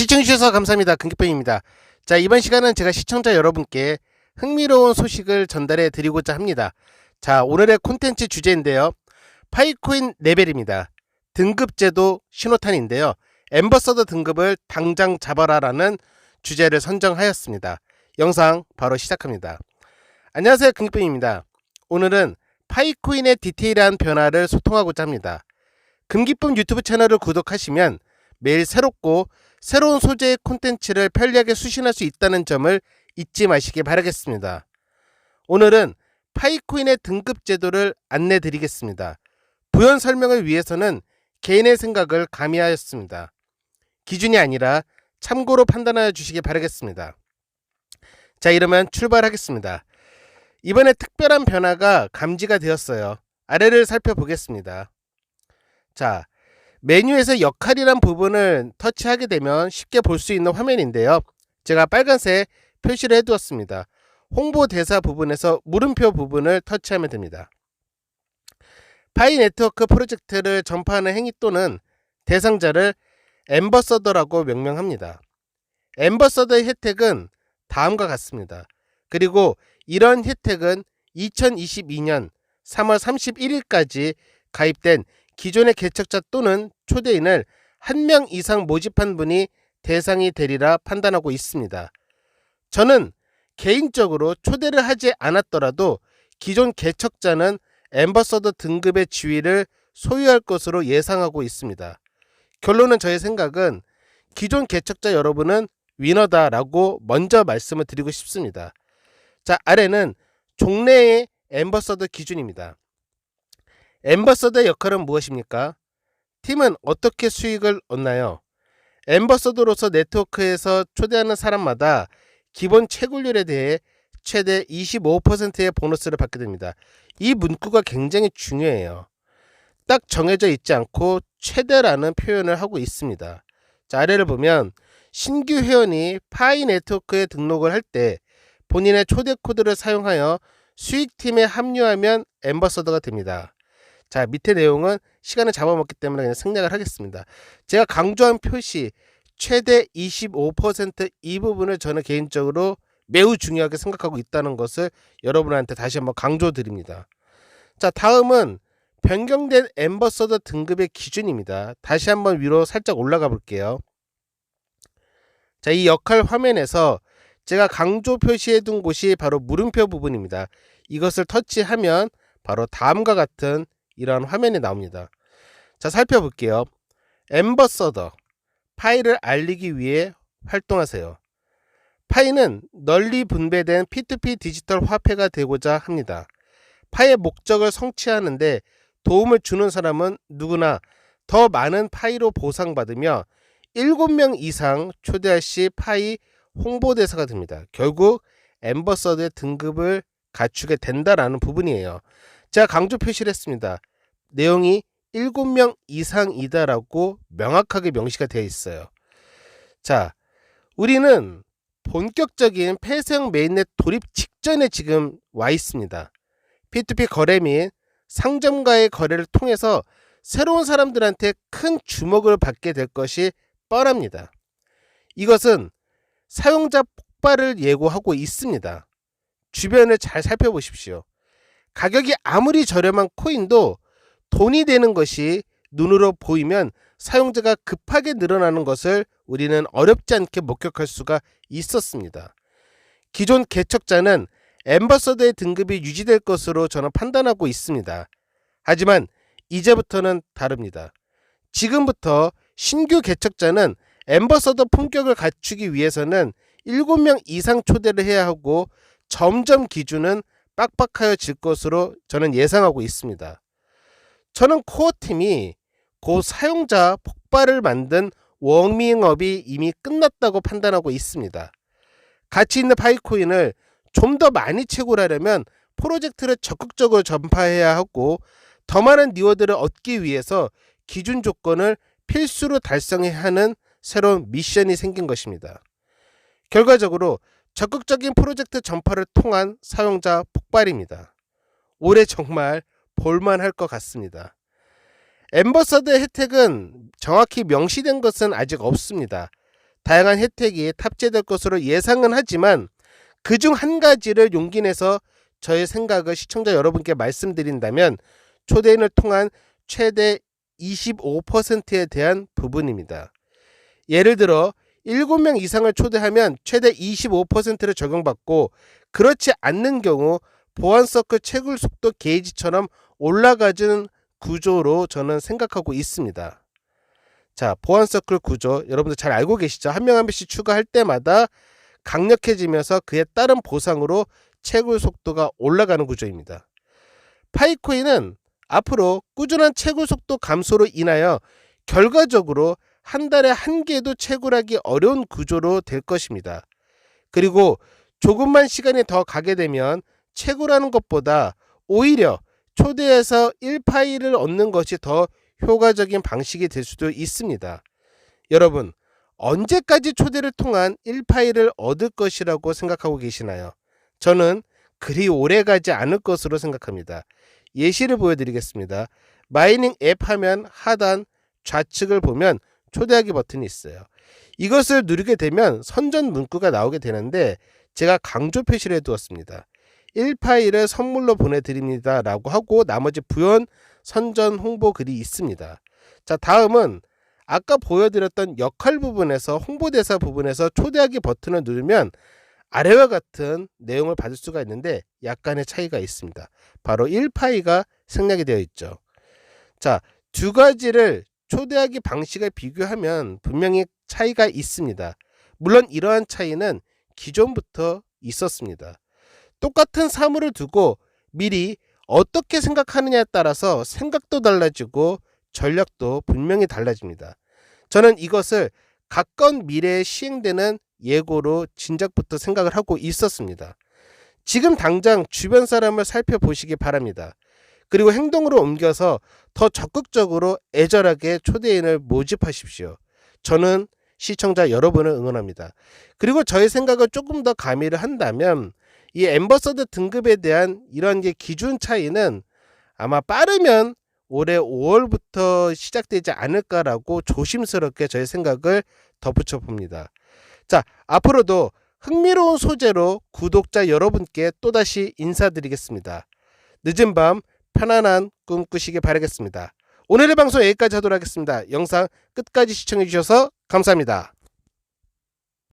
시청해주셔서 감사합니다. 금기쁨입니다. 자, 이번 시간은 제가 시청자 여러분께 흥미로운 소식을 전달해 드리고자 합니다. 자, 오늘의 콘텐츠 주제인데요. 파이코인 레벨입니다. 등급제도 신호탄인데요. 엠버서더 등급을 당장 잡아라 라는 주제를 선정하였습니다. 영상 바로 시작합니다. 안녕하세요, 금기쁨입니다. 오늘은 파이코인의 디테일한 변화를 소통하고자 합니다. 금기쁨 유튜브 채널을 구독하시면 매일 새로운 소재의 콘텐츠를 편리하게 수신할 수 있다는 점을 잊지 마시기 바라겠습니다. 오늘은 파이코인의 등급 제도를 안내 드리겠습니다. 부연 설명을 위해서는 개인의 생각을 가미하였습니다. 기준이 아니라 참고로 판단하여 주시기 바라겠습니다. 자, 이러면 출발하겠습니다. 이번에 특별한 변화가 감지가 되었어요. 아래를 살펴보겠습니다. 자, 메뉴에서 역할이란 부분을 터치하게 되면 쉽게 볼 수 있는 화면인데요. 제가 빨간색 표시를 해두었습니다. 홍보 대사 부분에서 물음표 부분을 터치하면 됩니다. 파이 네트워크 프로젝트를 전파하는 행위 또는 대상자를 엠버서더라고 명명합니다. 엠버서더의 혜택은 다음과 같습니다. 그리고 이런 혜택은 2022년 3월 31일까지 가입된 기존의 개척자 또는 초대인을 1명 이상 모집한 분이 대상이 되리라 판단하고 있습니다. 저는 개인적으로 초대를 하지 않았더라도 기존 개척자는 엠버서더 등급의 지위를 소유할 것으로 예상하고 있습니다. 결론은 저의 생각은 기존 개척자 여러분은 위너다라고 먼저 말씀을 드리고 싶습니다. 자, 아래는 종래의 엠버서더 기준입니다. 엠버서더의 역할은 무엇입니까? 팀은 어떻게 수익을 얻나요? 엠버서더로서 네트워크에서 초대하는 사람마다 기본 채굴률에 대해 최대 25%의 보너스를 받게 됩니다. 이 문구가 굉장히 중요해요. 딱 정해져 있지 않고 최대라는 표현을 하고 있습니다. 자, 아래를 보면 신규 회원이 파이 네트워크에 등록을 할 때 본인의 초대 코드를 사용하여 수익팀에 합류하면 엠버서더가 됩니다. 자, 밑에 내용은 시간을 잡아먹기 때문에 그냥 생략을 하겠습니다. 제가 강조한 표시 최대 25% 부분을 저는 개인적으로 매우 중요하게 생각하고 있다는 것을 여러분한테 다시 한번 강조드립니다. 자, 다음은 변경된 엠버서더 등급의 기준입니다. 다시 한번 위로 살짝 올라가 볼게요. 자, 이 역할 화면에서 제가 강조 표시해 둔 곳이 바로 물음표 부분입니다. 이것을 터치하면 바로 다음과 같은 이러한 화면이 나옵니다. 자, 살펴볼게요. 엠버서더 파이를 알리기 위해 활동하세요. 파이는 널리 분배된 P2P 디지털 화폐가 되고자 합니다. 파이의 목적을 성취하는데 도움을 주는 사람은 누구나 더 많은 파이로 보상받으며 7명 이상 초대할 시 파이 홍보대사가 됩니다. 결국 엠버서더의 등급을 갖추게 된다라는 부분이에요. 제가 강조 표시를 했습니다. 내용이 7명 이상이다라고 명확하게 명시가 되어 있어요. 자, 우리는 본격적인 폐쇄형 메인넷 돌입 직전에 지금 와 있습니다. P2P 거래 및 상점과의 거래를 통해서 새로운 사람들한테 큰 주목을 받게 될 것이 뻔합니다. 이것은 사용자 폭발을 예고하고 있습니다. 주변을 잘 살펴보십시오. 가격이 아무리 저렴한 코인도 돈이 되는 것이 눈으로 보이면 사용자가 급하게 늘어나는 것을 우리는 어렵지 않게 목격할 수가 있었습니다. 기존 개척자는 엠버서더의 등급이 유지될 것으로 저는 판단하고 있습니다. 하지만 이제부터는 다릅니다. 지금부터 신규 개척자는 엠버서더 품격을 갖추기 위해서는 7명 이상 초대를 해야 하고 점점 기준은 빡빡하여질 것으로 저는 예상하고 있습니다. 저는 코어팀이 곧 사용자 폭발을 만든 워밍업이 이미 끝났다고 판단하고 있습니다. 가치 있는 파이코인을 좀 더 많이 채굴하려면 프로젝트를 적극적으로 전파해야 하고 더 많은 리워드를 얻기 위해서 기준 조건을 필수로 달성해야 하는 새로운 미션이 생긴 것입니다. 결과적으로 적극적인 프로젝트 전파를 통한 사용자 폭발입니다. 올해 정말 볼만할 것 같습니다. 엠버서더의 혜택은 정확히 명시된 것은 아직 없습니다. 다양한 혜택이 탑재될 것으로 예상은 하지만 그중 한 가지를 용기 내서 저의 생각을 시청자 여러분께 말씀드린다면 초대인을 통한 최대 25%에 대한 부분입니다. 예를 들어 7명 이상을 초대하면 최대 25%를 적용받고 그렇지 않는 경우 보안 서클 채굴 속도 게이지처럼 올라가는 구조로 저는 생각하고 있습니다. 자, 보안 서클 구조 여러분들 잘 알고 계시죠? 한 명 한 명씩 추가할 때마다 강력해지면서 그에 따른 보상으로 채굴 속도가 올라가는 구조입니다. 파이코인은 앞으로 꾸준한 채굴 속도 감소로 인하여 결과적으로 한 달에 한 개도 채굴하기 어려운 구조로 될 것입니다. 그리고 조금만 시간이 더 가게 되면 채굴하는 것보다 오히려 초대해서 1파일을 얻는 것이 더 효과적인 방식이 될 수도 있습니다. 여러분, 언제까지 초대를 통한 1파일을 얻을 것이라고 생각하고 계시나요? 저는 그리 오래 가지 않을 것으로 생각합니다. 예시를 보여드리겠습니다. 마이닝 앱 화면 하단 좌측을 보면 초대하기 버튼이 있어요. 이것을 누르게 되면 선전 문구가 나오게 되는데 제가 강조 표시를 해두었습니다. 1파일을 선물로 보내드립니다 라고 하고 나머지 부연 선전 홍보 글이 있습니다. 자, 다음은 아까 보여드렸던 역할 부분에서 홍보대사 부분에서 초대하기 버튼을 누르면 아래와 같은 내용을 받을 수가 있는데 약간의 차이가 있습니다. 바로 1파이가 생략이 되어 있죠. 자, 두 가지를 초대하기 방식을 비교하면 분명히 차이가 있습니다. 물론 이러한 차이는 기존부터 있었습니다. 똑같은 사물을 두고 미리 어떻게 생각하느냐에 따라서 생각도 달라지고 전략도 분명히 달라집니다. 저는 이것을 가까운 미래에 시행되는 예고로 진작부터 생각을 하고 있었습니다. 지금 당장 주변 사람을 살펴보시기 바랍니다. 그리고 행동으로 옮겨서 더 적극적으로 애절하게 초대인을 모집하십시오. 저는 시청자 여러분을 응원합니다. 그리고 저의 생각을 조금 더 가미를 한다면 이 앰버서더 등급에 대한 이런 게 기준 차이는 아마 빠르면 올해 5월부터 시작되지 않을까라고 조심스럽게 저의 생각을 덧붙여 봅니다. 자, 앞으로도 흥미로운 소재로 구독자 여러분께 또다시 인사드리겠습니다. 늦은 밤 편안한 꿈 꾸시길 바라겠습니다. 오늘의 방송 여기까지 하도록 하겠습니다. 영상 끝까지 시청해 주셔서 감사합니다.